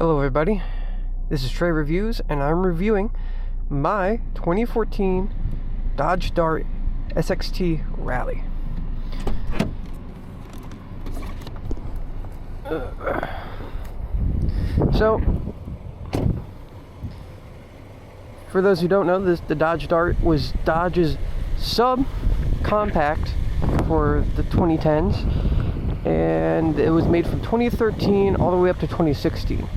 Hello everybody, this is Trey Reviews and I'm reviewing my 2014 Dodge Dart SXT Rallye. So, for those who don't know, the Dodge Dart was Dodge's sub-compact for the 2010s, and it was made from 2013 all the way up to 2016.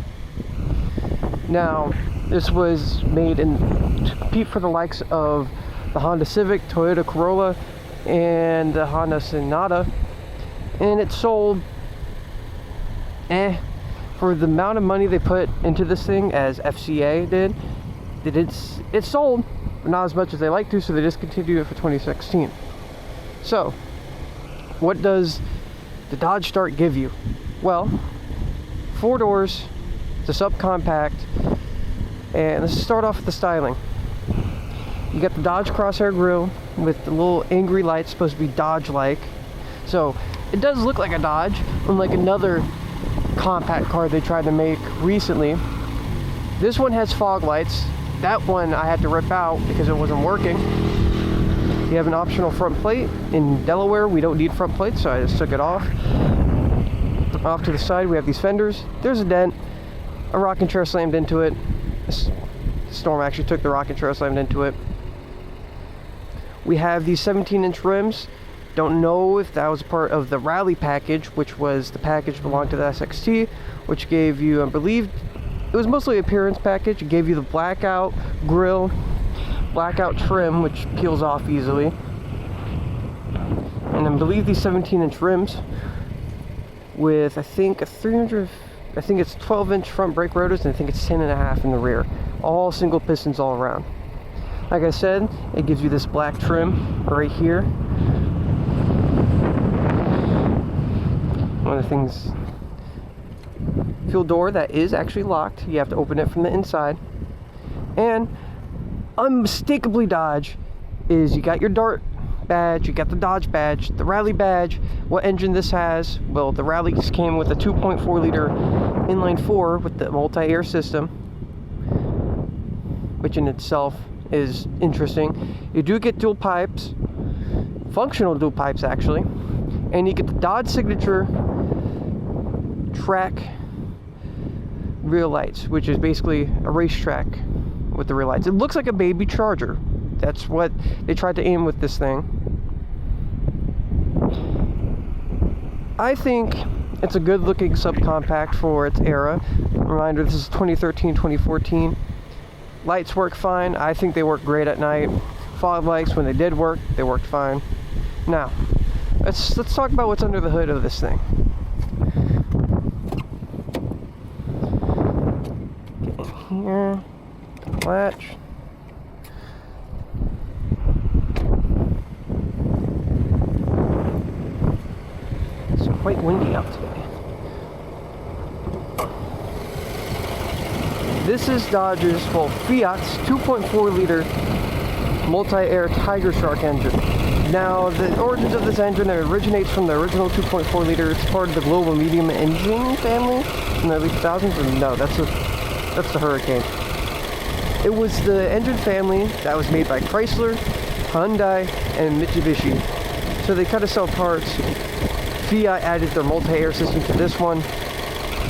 Now, this was made to compete for the likes of the Honda Civic, Toyota Corolla, and the Honda Sonata, and it sold for the amount of money they put into this thing, as FCA did. It sold, but not as much as they like to, so they discontinued it for 2016. So, what does the Dodge Dart give you? Well, 4 doors, it's a subcompact, and let's start off with the styling. You got the Dodge Crosshair grille with the little angry lights, supposed to be Dodge-like. So, it does look like a Dodge, unlike another compact car they tried to make recently. This one has fog lights. That one I had to rip out because it wasn't working. You have an optional front plate. In Delaware, we don't need front plates, so I just took it off. Off to the side, we have these fenders. There's a dent. A rocking chair slammed into it. This storm actually took the rocking chair, slammed into it. We have these 17-inch rims. Don't know if that was part of the Rallye package, which was the package belonged to the SXT, which gave you, I believe, it was mostly appearance package. It gave you the blackout grille, blackout trim, which peels off easily. And I believe these 17-inch rims with, I think, it's 12-inch front brake rotors, and I think it's 10.5 in the rear. All single pistons all around. Like I said, it gives you this black trim right here. One of the things, fuel door that is actually locked. You have to open it from the inside. And unmistakably Dodge is you got your Dart badge, you got the Dodge badge, the Rallye badge. What engine this has? Well, the Rallye just came with a 2.4 liter inline 4 with the multi-air system, which in itself is interesting. You do get dual pipes, functional dual pipes actually, and you get the Dodge signature track rear lights, which is basically a racetrack with the rear lights. It looks like a baby Charger. That's what they tried to aim with this thing. I think it's a good looking subcompact for its era. Reminder, this is 2013, 2014. Lights work fine. I think they work great at night. Fog lights, when they did work, they worked fine. Now, let's talk about what's under the hood of this thing. Get in here, the latch. It's quite windy out today. This is Dodge's, well, Fiat's 2.4 liter multi-air Tigershark engine. Now, the origins of this engine, it originates from the original 2.4 liter. It's part of the global medium engine family in the early 2000s. Or no, that's the Hurricane. It was the engine family that was made by Chrysler, Hyundai, and Mitsubishi. So they kind of sell parts. Fiat added their multi-air system to this one,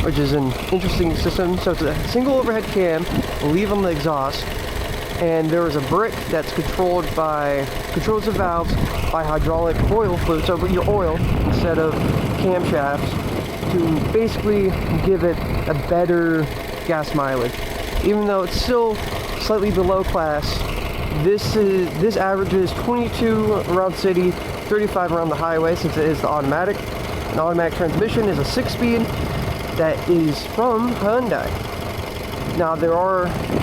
which is an interesting system. So it's a single overhead cam, leave on the exhaust, and there is a brick that's controls the valves by hydraulic oil fluid, so your oil instead of camshafts, to basically give it a better gas mileage. Even though it's still slightly below class, this averages 22 around city, 35 around the highway, since it is the automatic. An automatic transmission is a 6-speed that is from Hyundai. Now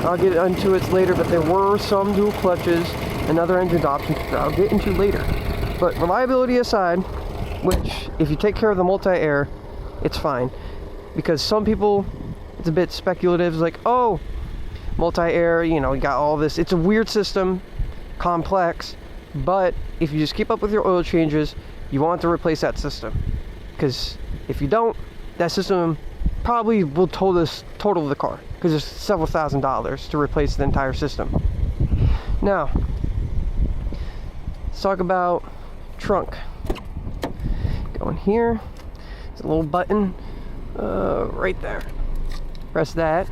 I'll get into it later, but there were some dual clutches and other engine options that I'll get into later. But reliability aside, which if you take care of the multi-air, it's fine. Because some people, it's a bit speculative, it's like, oh, multi-air, you got all this. It's a weird system, complex, but if you just keep up with your oil changes, you want to replace that system. Because if you don't, that system probably will total the car, because it's several $1,000s to replace the entire system. Now, let's talk about trunk. Go in here. There's a little button right there. Press that.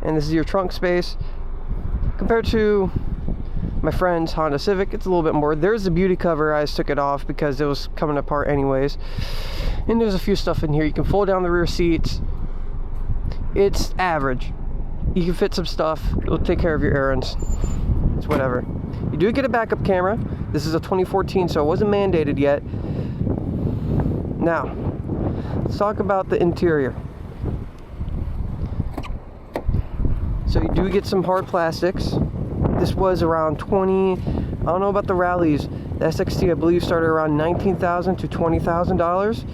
And this is your trunk space. Compared to my friend's Honda Civic, it's a little bit more. There's the beauty cover. I just took it off because it was coming apart anyways. And there's a few stuff in here. You can fold down the rear seats. It's average. You can fit some stuff. It'll take care of your errands. It's whatever. You do get a backup camera. This is a 2014, so it wasn't mandated yet. Now, let's talk about the interior. So you do get some hard plastics. This was around 20, I don't know about the Rallyes. The SXT, I believe, started around $19,000 to $20,000.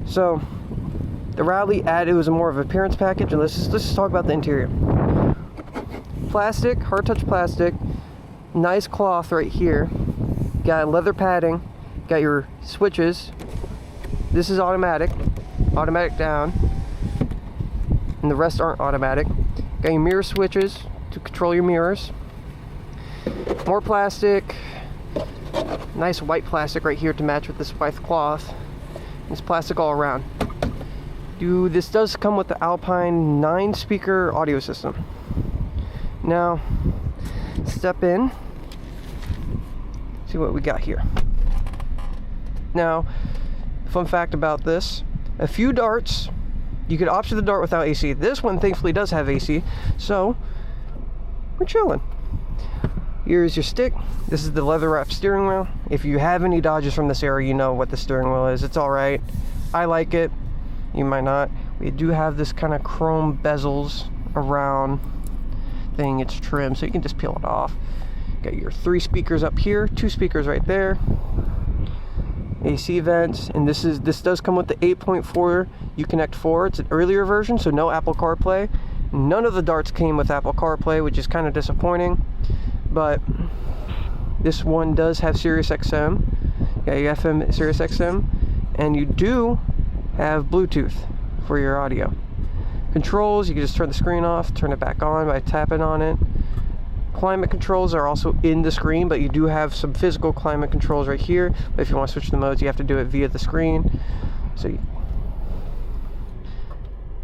So the Rallye it was more of an appearance package, and let's just talk about the interior. Plastic, hard touch plastic, nice cloth right here. Got leather padding, got your switches. This is automatic down, and the rest aren't automatic. Got your mirror switches to control your mirrors. More plastic, nice white plastic right here to match with this white cloth. It's plastic all around. This does come with the Alpine 9-speaker audio system. Now, step in, see what we got here. Now, fun fact about this, a few darts, you could option the dart without AC. This one thankfully does have AC, so we're chilling. Here's your stick. This is the leather wrapped steering wheel. If you have any Dodges from this era, you know what the steering wheel is. It's alright. I like it. You might not. We do have this kind of chrome bezels around thing. It's trimmed, so you can just peel it off. Got your 3 speakers up here, 2 speakers right there. AC vents, and this does come with the 8.4 Uconnect 4. It's an earlier version, so no Apple CarPlay. None of the darts came with Apple CarPlay, which is kind of disappointing, but this one does have Sirius XM. Yeah, you FM Sirius XM, and you do have Bluetooth for your audio. Controls, you can just turn the screen off, turn it back on by tapping on it. Climate controls are also in the screen, but you do have some physical climate controls right here. But if you want to switch the modes, you have to do it via the screen. So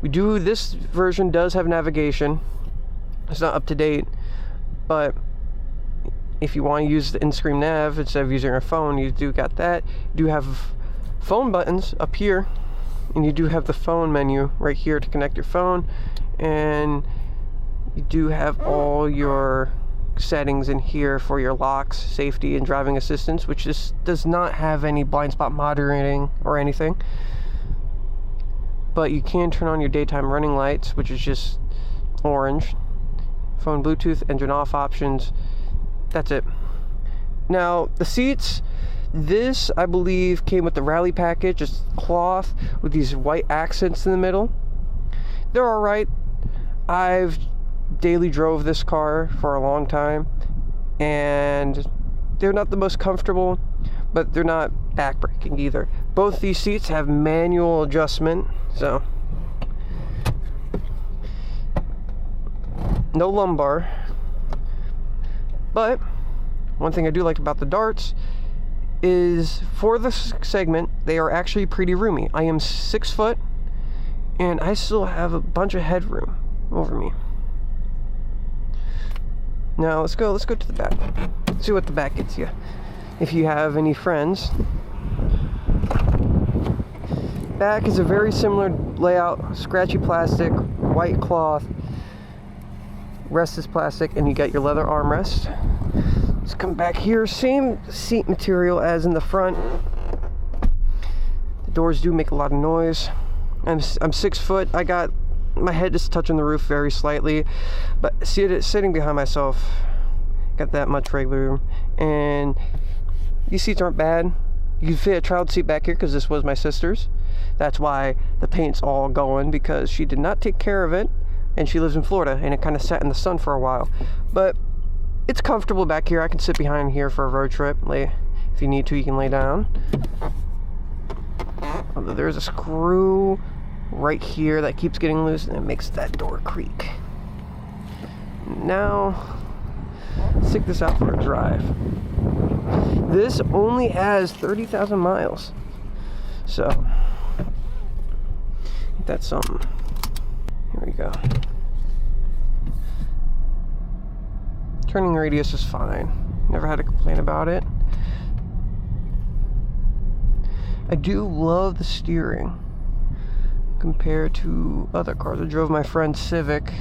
this version does have navigation. It's not up to date, but if you want to use the in-screen nav instead of using your phone, you do got that. You do have phone buttons up here, and you do have the phone menu right here to connect your phone, and you do have all your settings in here for your locks, safety, and driving assistance, which does not have any blind spot monitoring or anything. But you can turn on your daytime running lights, which is just orange. Phone Bluetooth, engine off options. That's it. Now, the seats, this, I believe, came with the Rallye package. Just cloth with these white accents in the middle. They're alright. I've daily drove this car for a long time, and they're not the most comfortable, but they're not backbreaking either. Both these seats have manual adjustment, so no lumbar. But one thing I do like about the darts is for this segment, they are actually pretty roomy. I am 6 foot, and I still have a bunch of headroom over me. Now let's go to the back. See what the back gets you. If you have any friends. Back is a very similar layout. Scratchy plastic, white cloth. Rest is plastic, and you got your leather armrest. Let's come back here. Same seat material as in the front. The doors do make a lot of noise. I'm 6 foot. I got my head just touching the roof very slightly, but sitting behind myself, got that much regular room. And these seats aren't bad. You can fit a child seat back here because this was my sister's. That's why the paint's all going, because she did not take care of it, and she lives in Florida, and it kind of sat in the sun for a while. But it's comfortable back here. I can sit behind here for a road trip. Like, If you need to, you can lay down. Although there's a screw right here that keeps getting loose and it makes that door creak. Now, let's take this out for a drive. This only has 30,000 miles. So, that's something. Here we go. Turning radius is fine. Never had to complain about it. I do love the steering compared to other cars. I drove my friend's Civic,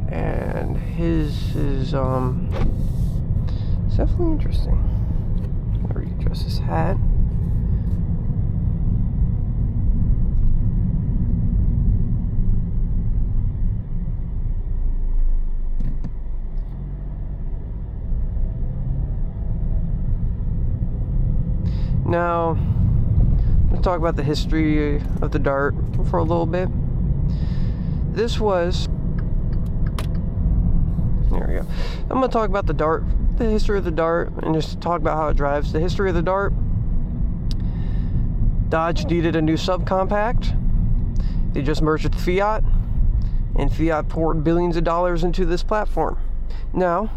and his is it's definitely interesting. I'm gonna readjust his hat. Now, let's talk about the history of the Dart for a little bit. This was... There we go. I'm going to talk about the Dart, the history of the Dart, and just talk about how it drives. The history of the Dart: Dodge needed a new subcompact. They just merged with Fiat, and Fiat poured billions of dollars into this platform. Now,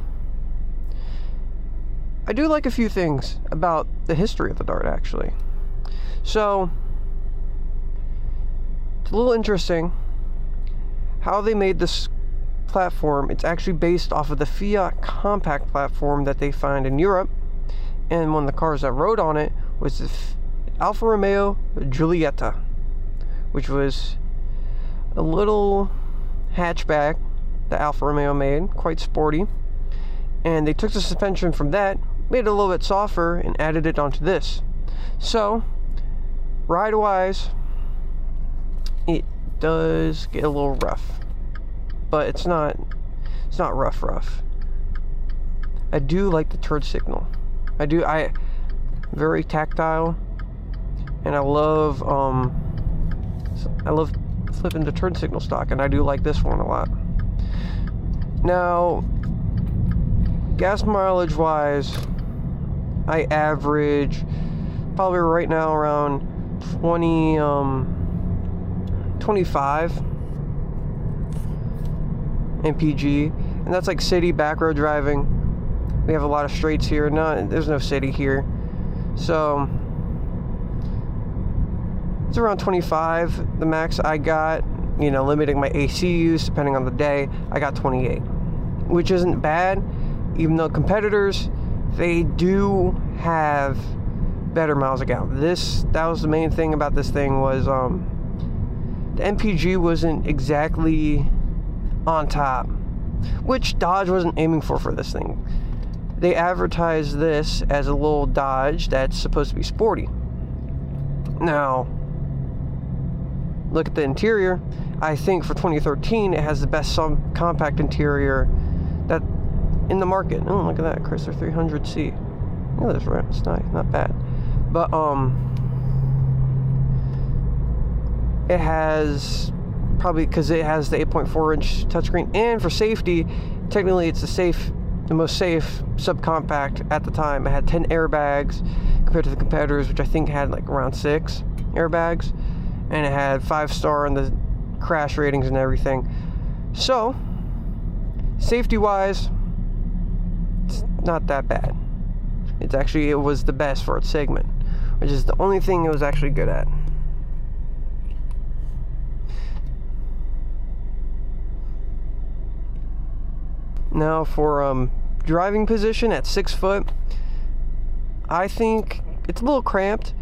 I do like a few things about the history of the Dart, actually. So, it's a little interesting how they made this platform. It's actually based off of the Fiat compact platform that they find in Europe, and one of the cars that rode on it was the Alfa Romeo Giulietta, which was a little hatchback that Alfa Romeo made, quite sporty, and they took the suspension from that, made it a little bit softer, and added it onto this. So, ride-wise, it does get a little rough, but it's not rough. I do like the turn signal. I very tactile, and I love flipping the turn signal stock, and I do like this one a lot. Now, gas mileage wise, I average probably right now around 25 mpg, and that's like city back road driving. We have a lot of straights here. There's no city here, so it's around 25. The max I got, limiting my AC use depending on the day, I got 28, which isn't bad, even though competitors, they do have better miles a gallon. That was the main thing about this thing, was the MPG wasn't exactly on top, which Dodge wasn't aiming for this thing. They advertised this as a little Dodge that's supposed to be sporty. Now, look at the interior. I think for 2013, it has the best compact interior that in the market. Oh, look at that, Chrysler 300C. Yeah, that's right. It's not bad. But it has, probably because it has the 8.4-inch touchscreen, and for safety, technically it's the most safe subcompact at the time. It had 10 airbags compared to the competitors, which I think had like around 6 airbags, and it had 5-star in the crash ratings and everything. So, safety-wise, it's not that bad. It was the best for its segment, which is the only thing it was actually good at. Now for driving position at 6 foot, I think it's a little cramped,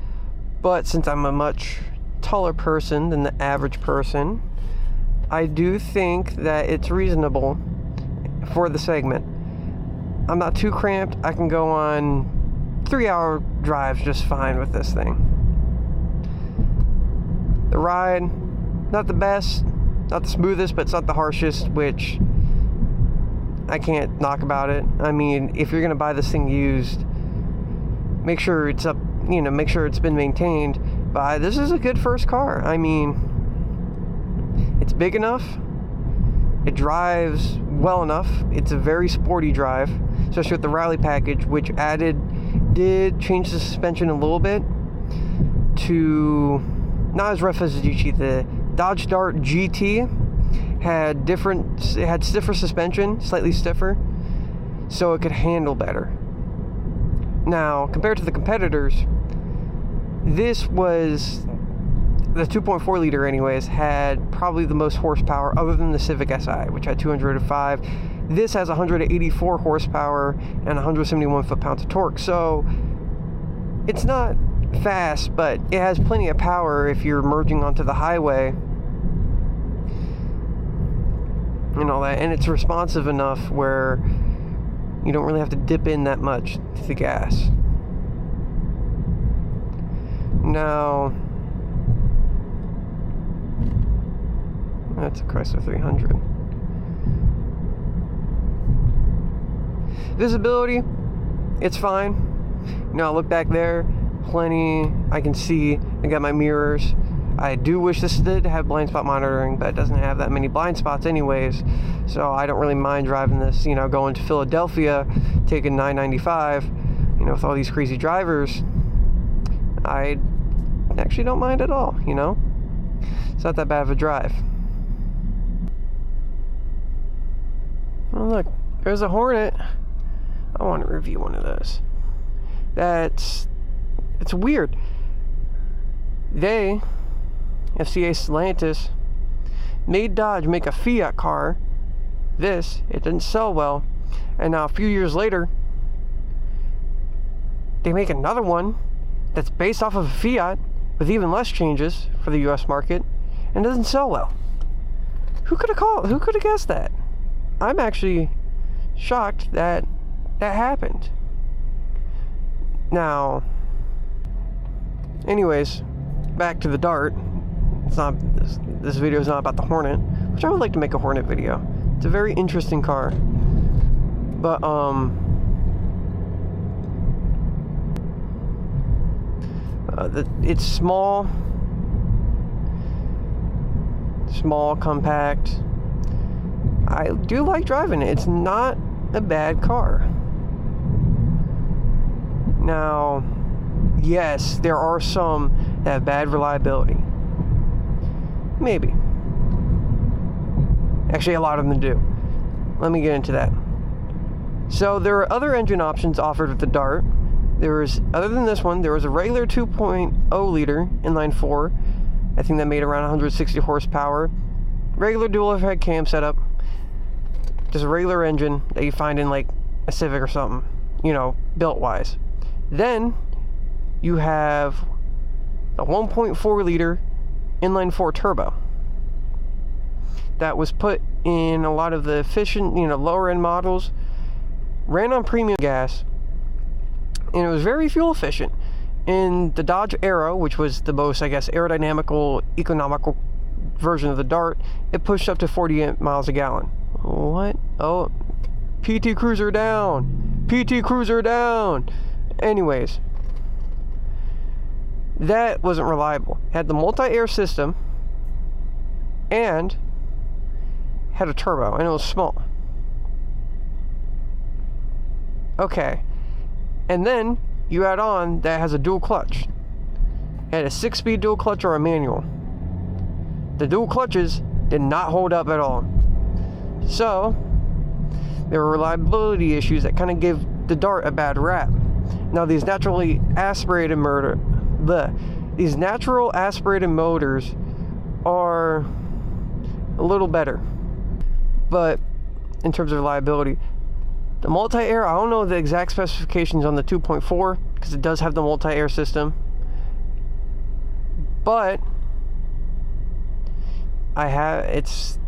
but since I'm a much taller person than the average person, I do think that it's reasonable for the segment. I'm not too cramped. I can go on 3-hour drives just fine with this thing. The ride, not the best, not the smoothest, but it's not the harshest, which I can't knock about it. I mean, if you're gonna buy this thing used, make sure it's up, make sure it's been maintained. But this is a good first car. I mean, it's big enough, it drives well enough, it's a very sporty drive, especially with the Rallye package, which added did change the suspension a little bit to not as rough as the GT. The Dodge Dart GT had stiffer suspension, slightly stiffer, so it could handle better. Now, compared to the competitors, this was, the 2.4 liter anyways, had probably the most horsepower other than the Civic Si, which had 205. This has 184 horsepower and 171 foot-pounds of torque, so it's not fast, but it has plenty of power if you're merging onto the highway and all that, and it's responsive enough where you don't really have to dip in that much to the gas. Now, that's a Chrysler 300. Visibility, it's fine. You know, I look back there, plenty, I can see, I got my mirrors. I do wish this did have blind spot monitoring, but it doesn't have that many blind spots anyways, so I don't really mind driving this, you know, going to Philadelphia, taking 995, you know, with all these crazy drivers. I actually don't mind at all, you know? It's not that bad of a drive. Oh look, there's a Hornet. I want to review one of those. It's weird. They, FCA Stellantis, made Dodge make a Fiat car. It didn't sell well. And now a few years later, they make another one that's based off of a Fiat with even less changes for the US market and doesn't sell well. Who could have guessed that? I'm actually shocked that that happened. Now, anyways, back to the Dart. It's not, this video is not about the Hornet, which I would like to make a Hornet video. It's a very interesting car. But, it's small, compact. I do like driving it. It's not a bad car. Now, yes, there are some that have bad reliability. Maybe. Actually, a lot of them do. Let me get into that. So, there are other engine options offered with the Dart. Other than this one, there was a regular 2.0 liter inline 4. I think that made around 160 horsepower. Regular dual overhead cam setup. Just a regular engine that you find in like a Civic or something, you know, built-wise. Then, you have the 1.4 liter inline 4 turbo. That was put in a lot of the efficient, you know, lower-end models. Ran on premium gas. And it was very fuel efficient. In the Dodge Aero, which was the most, I guess, aerodynamical, economical version of the Dart, it pushed up to 48 miles a gallon. What? Oh, PT Cruiser down. PT Cruiser down. Anyways, that wasn't reliable. It had the multi-air system and had a turbo, and it was small. Okay. And then you add on that has a dual clutch. It had a 6-speed dual clutch or a manual. The dual clutches did not hold up at all. So, there were reliability issues that kind of give the Dart a bad rap. Now, these natural aspirated motors are a little better. But, in terms of reliability, the multi-air, I don't know the exact specifications on the 2.4 because it does have the multi-air system. But it's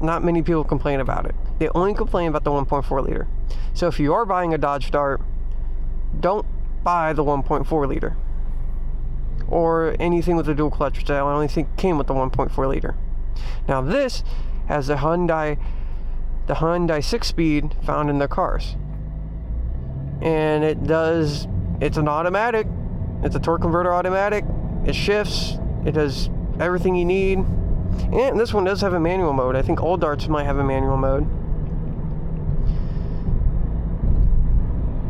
not many people complain about it. They only complain about the 1.4 liter. So if you are buying a Dodge Dart, don't buy the 1.4 liter. Or anything with a dual clutch, which I only think came with the 1.4 liter. Now this has the Hyundai 6-speed found in their cars. And it's an automatic. It's a torque converter automatic. It shifts. It does everything you need. And this one does have a manual mode. I think old Darts might have a manual mode.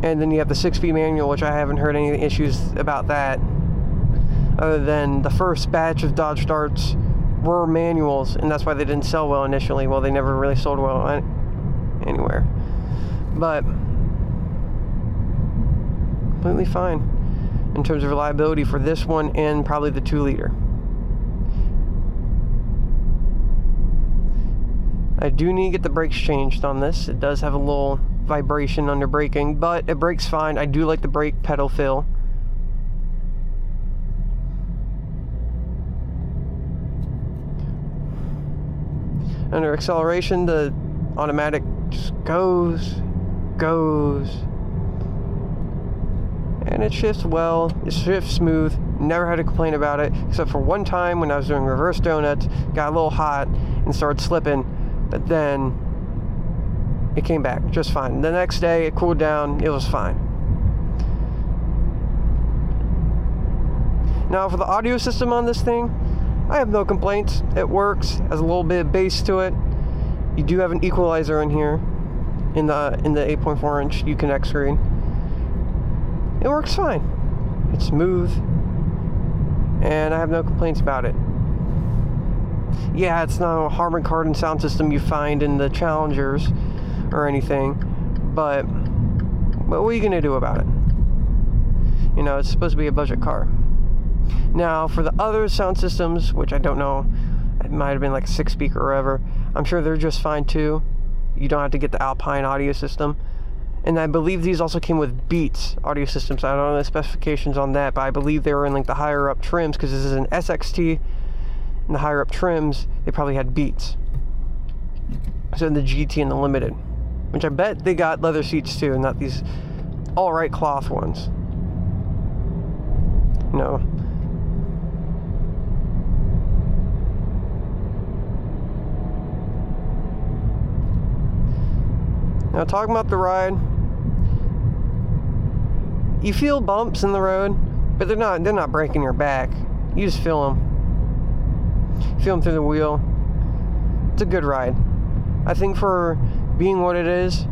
And then you have the 6-speed manual, which I haven't heard any issues about that, other than the first batch of Dodge Darts were manuals, and that's why they didn't sell well initially. Well, they never really sold well anywhere. But completely fine in terms of reliability for this one and probably the 2-liter. I do need to get the brakes changed on this. It does have a little vibration under braking, but it brakes fine. I do like the brake pedal feel. Under acceleration, the automatic just goes, and it shifts well. It shifts smooth. Never had to complain about it, except for one time when I was doing reverse donuts, got a little hot and started slipping, but then it came back just fine. The next day it cooled down, it was fine. Now for the audio system on this thing, I have no complaints. It works, has a little bit of bass to it. You do have an equalizer in here in the 8.4 inch Uconnect screen. It works fine. It's smooth, and I have no complaints about it. Yeah, it's not a Harman Kardon sound system you find in the Challengers or anything, but what are you gonna do about it? You know, it's supposed to be a budget car. Now, for the other sound systems, which I don't know, it might have been like a 6-speaker or whatever, I'm sure they're just fine too. You don't have to get the Alpine audio system. And I believe these also came with Beats audio systems. I don't know the specifications on that, but I believe they were in like the higher up trims, because this is an SXT. In the higher up trims, they probably had Beats. So in the GT and the Limited, which I bet they got leather seats too, not these all-right cloth ones. No. Now talking about the ride, you feel bumps in the road, but they're not breaking your back. You just feel them. Feel them through the wheel. It's a good ride. I think for being what it is,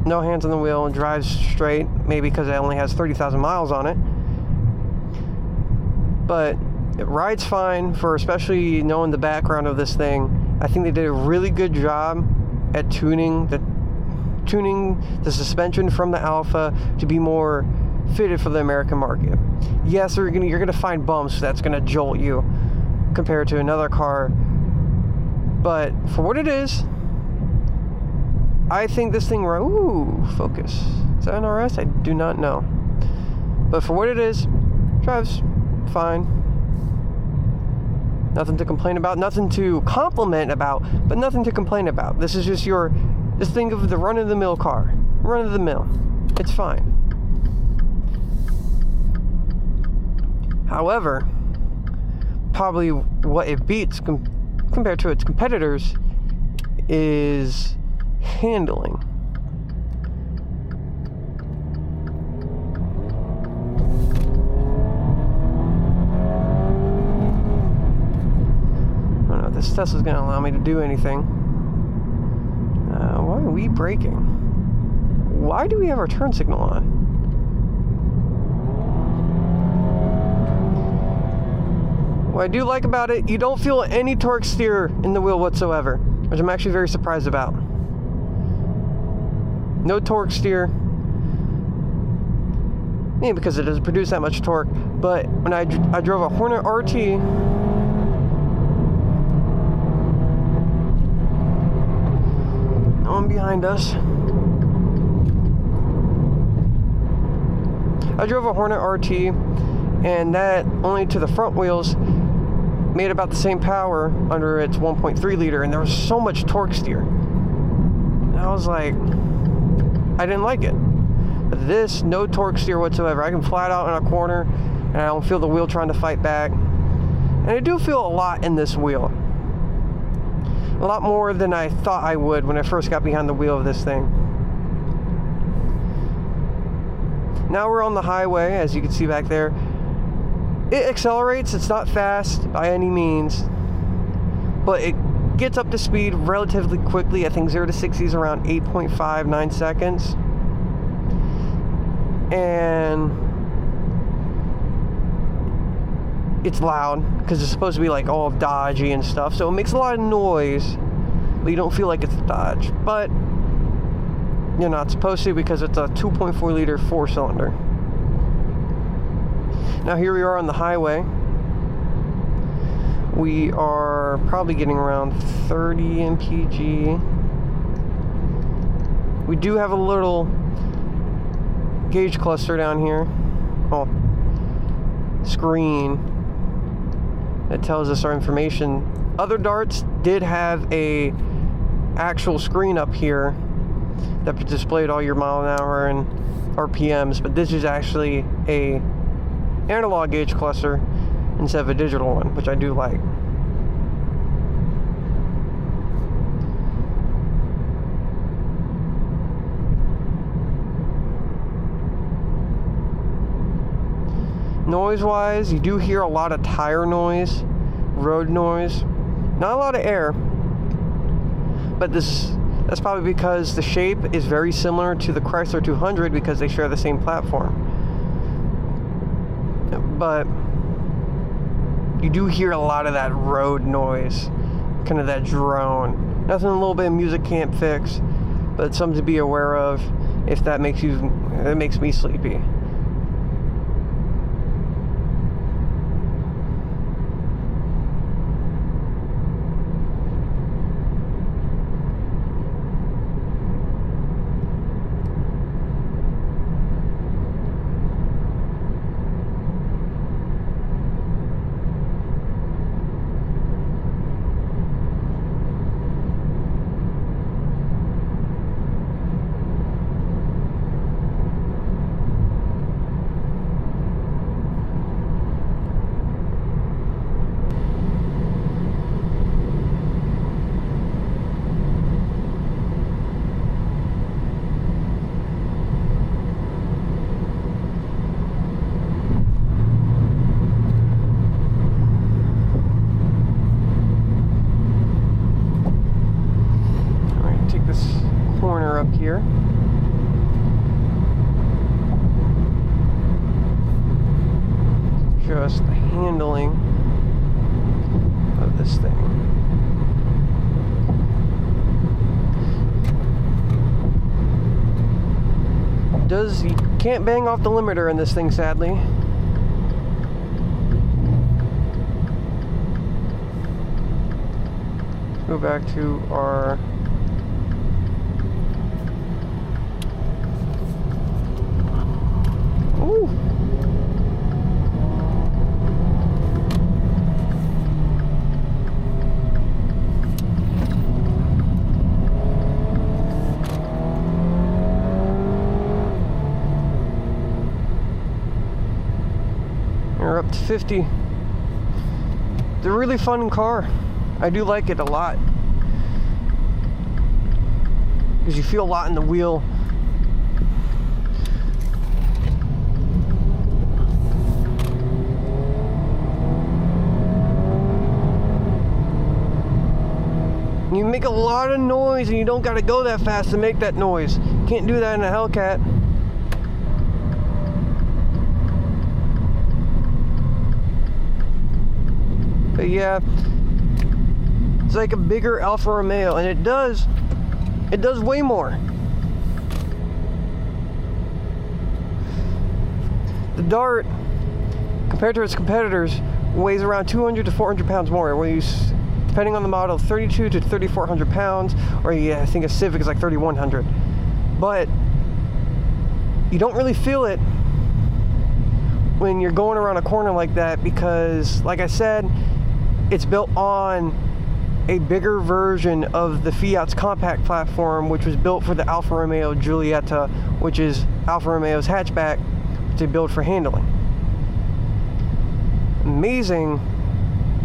no hands on the wheel and drives straight, maybe because it only has 30,000 miles on it. But it rides fine for especially knowing the background of this thing. I think they did a really good job at tuning the suspension from the Alpha to be more fitted for the American market. Yes, you're gonna find bumps that's gonna jolt you compared to another car, but for what it is, I think this thing, ooh, focus. Is that an RS? I do not know. But for what it is, drives fine. Nothing to complain about, nothing to compliment about, but nothing to complain about. This is just just think of the run-of-the-mill car. Run-of-the-mill. It's fine. However, probably what it beats compared to its competitors is handling. I don't know if this Tesla's going to allow me to do anything. Why are we braking? Why do we have our turn signal on? What I do like about it, you don't feel any torque steer in the wheel whatsoever, which I'm actually very surprised about. No torque steer. Maybe because it doesn't produce that much torque, but when I drove a Hornet RT, no one behind us. I drove a Hornet RT, and that only to the front wheels made about the same power under its 1.3 liter, and there was so much torque steer. And I was like, I didn't like it. But this, no torque steer whatsoever. I can flat out in a corner, and I don't feel the wheel trying to fight back. And I do feel a lot in this wheel. A lot more than I thought I would when I first got behind the wheel of this thing. Now we're on the highway, as you can see back there. It accelerates, it's not fast by any means, but it gets up to speed relatively quickly. I think 0 to 60 is around 8.59 seconds. and it's loud because it's supposed to be like all Dodgy and stuff, so it makes a lot of noise, but you don't feel like it's a Dodge. But you're not supposed to, because it's a 2.4 liter 4-cylinder. Now here we are on the highway. We are probably getting around 30 mpg. We do have a little gauge cluster down here. Oh, screen that tells us our information. Other darts did have a actual screen up here that displayed all your mile an hour and RPMs, but this is actually a analog gauge cluster instead of a digital one, which I do like. Noise wise, you do hear a lot of tire noise, road noise, not a lot of air, but that's probably because the shape is very similar to the Chrysler 200 because they share the same platform. But you do hear a lot of that road noise, kind of that drone. Nothing a little bit of music can't fix, but it's something to be aware of if that makes me sleepy. Up here. Just the handling of this thing. You can't bang off the limiter in this thing, sadly. Let's go back to our ooh. We're up to 50. It's a really fun car. I do like it a lot because you feel a lot in the wheel. You make a lot of noise and you don't gotta go that fast to make that noise. Can't do that in a Hellcat. But yeah, it's like a bigger Alfa Romeo, and it does way more. The Dart, compared to its competitors, weighs around 200 to 400 pounds more. It weighs, depending on the model, 32 to 3,400 pounds, or yeah, I think a Civic is like 3,100. But you don't really feel it when you're going around a corner like that because, like I said, it's built on a bigger version of the Fiat's compact platform, which was built for the Alfa Romeo Giulietta, which is Alfa Romeo's hatchback to build for handling. Amazing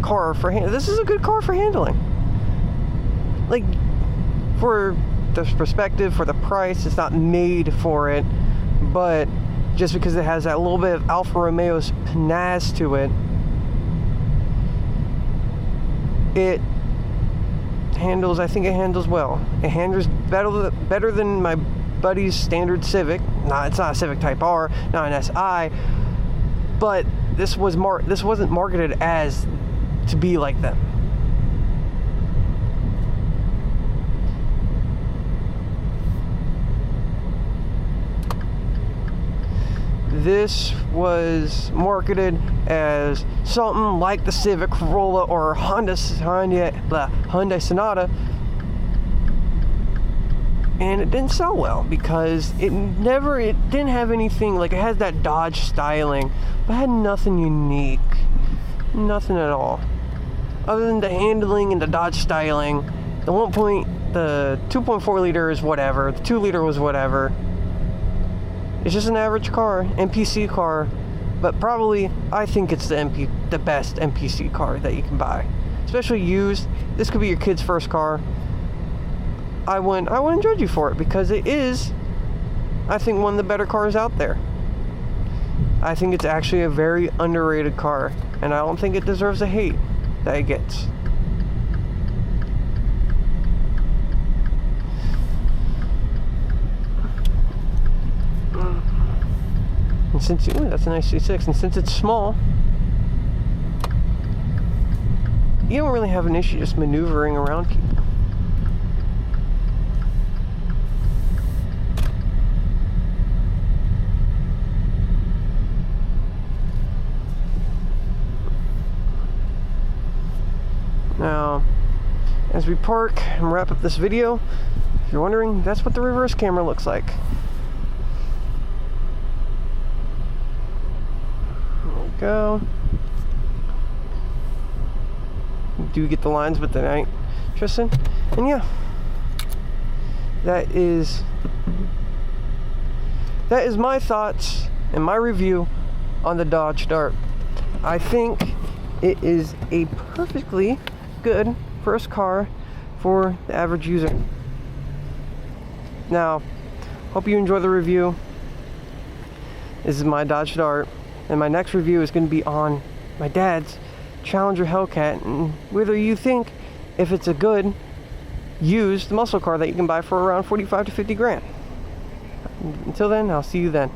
car for handling. This is a good car for handling. Like, for the perspective, for the price, it's not made for it, but just because it has that little bit of Alfa Romeo's panache to it, it handles, I think it handles well. It handles better than my buddy's standard Civic. Nah, it's not a Civic Type R, not an SI, but this wasn't marketed as to be like them. This was marketed as something like the Civic Corolla or Hyundai Sonata, and it didn't sell well because it didn't have anything, like, it has that Dodge styling, but it had nothing unique, nothing at all, other than the handling and the Dodge styling. The 2.4 liter is whatever, the 2 liter was whatever. It's just an average car, NPC car, but probably I think it's the best NPC car that you can buy, especially used. This could be your kid's first car. I wouldn't judge you for it because it is, I think, one of the better cars out there. I think it's actually a very underrated car, and I don't think it deserves the hate that it gets. And since that's a nice C6, and since it's small, you don't really have an issue just maneuvering around people. Now, as we park and wrap up this video, if you're wondering, that's what the reverse camera looks like. There we go. Do get the lines with the night, Tristan. And yeah, that is my thoughts and my review on the Dodge Dart. I think it is a perfectly good first car for the average user. Now, hope you enjoy the review. This is my Dodge Dart, and my next review is going to be on my dad's Challenger Hellcat, and whether you think if it's a good used muscle car that you can buy for around 45 to 50 grand. Until then, I'll see you then.